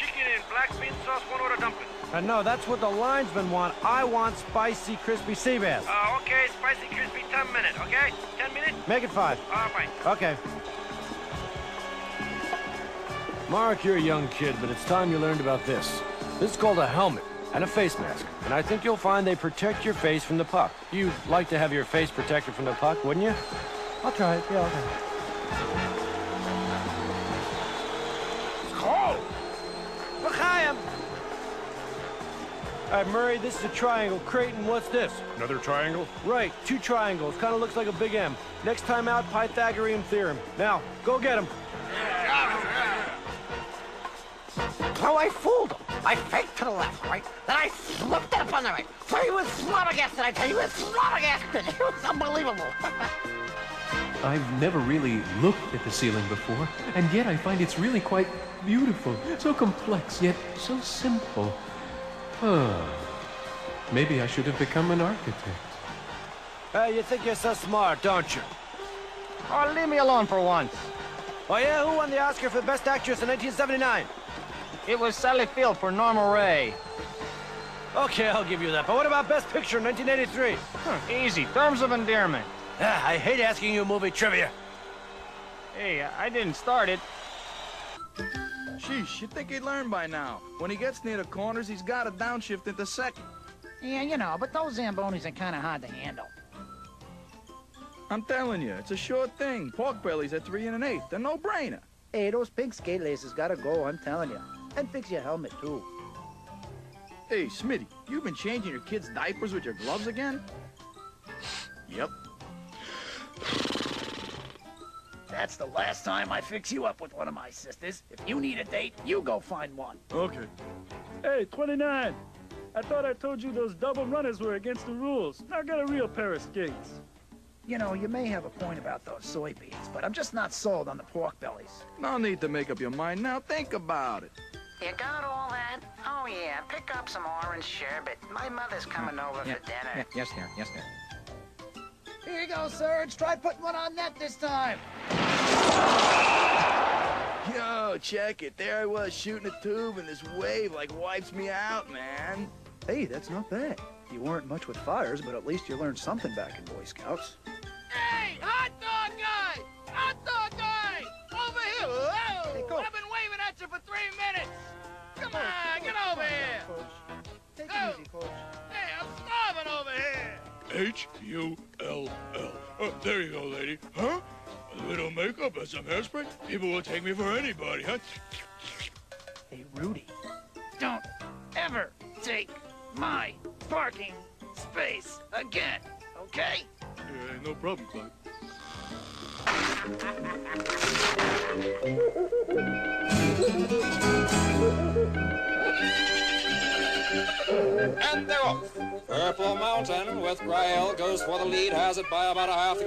chicken and black bean sauce, one order dumpling. No, that's what the linesmen want. I want spicy, crispy sea bass. Okay, spicy, crispy, 10 minutes, okay? 10 minutes? Make it 5. All right. Okay. Mark, you're a young kid, but it's time you learned about this. This is called a helmet and a face mask, and I think you'll find they protect your face from the puck. You'd like to have your face protected from the puck, wouldn't you? I'll try it. Yeah, okay. It's cold. L'chaim. All right, Murray, this is a triangle. Creighton, what's this? Another triangle? Right, 2 triangles. Kind of looks like a big M. Next time out, Pythagorean theorem. Now, go get him. So I fooled him. I faked to the left, right? Then I slipped up on the right. So he was flabbergasted, I tell you, he was flabbergasted. It was unbelievable. I've never really looked at the ceiling before, and yet I find it's really quite beautiful. So complex, yet so simple. Maybe I should have become an architect. Hey, you think you're so smart, don't you? Oh, leave me alone for once. Oh, yeah? Who won the Oscar for Best Actress in 1979? It was Sally Field for Norma Ray. Okay, I'll give you that. But what about Best Picture in 1983? Easy. Terms of endearment. I hate asking you movie trivia. Hey, I didn't start it. Sheesh, you'd think he'd learn by now. When he gets near the corners, he's got to downshift into second. Yeah, you know, but those Zambonis are kind of hard to handle. I'm telling you, it's a sure thing. Pork bellies at 3 1/8. They're no-brainer. Hey, those pink skate laces gotta go, I'm telling you. And fix your helmet, too. Hey, Smitty, you've been changing your kids' diapers with your gloves again? Yep. That's the last time I fix you up with one of my sisters. If you need a date, you go find one. Okay. Hey, 29. I thought I told you those double runners were against the rules. Now get a real pair of skates. You know, you may have a point about those soybeans, but I'm just not sold on the pork bellies. No need to make up your mind now. Think about it. You got all that? Oh, yeah. Pick up some orange sherbet. My mother's coming over for dinner. Yes, sir. Yes, sir. Here you go, Serge. Try putting one on net this time. Yo, check it. There I was shooting a tube, and this wave, like, wipes me out, man. Hey, that's not bad. You weren't much with fires, but at least you learned something back in Boy Scouts. Hey, hot dog guy! Hot dog guy! Over here! Whoa! Hey, Coach. I've been waving at you for 3 minutes! Come on, get over here! Take Go. it easy, Coach. Hey, I'm starving over here! H-U-L-L. There you go, lady. Huh? A little makeup and some hairspray? People will take me for anybody, huh? Hey, Rudy, don't ever take my parking space again, okay? No problem, Clyde. And they're off. Purple Mountain with Grail goes for the lead, has it by about a half.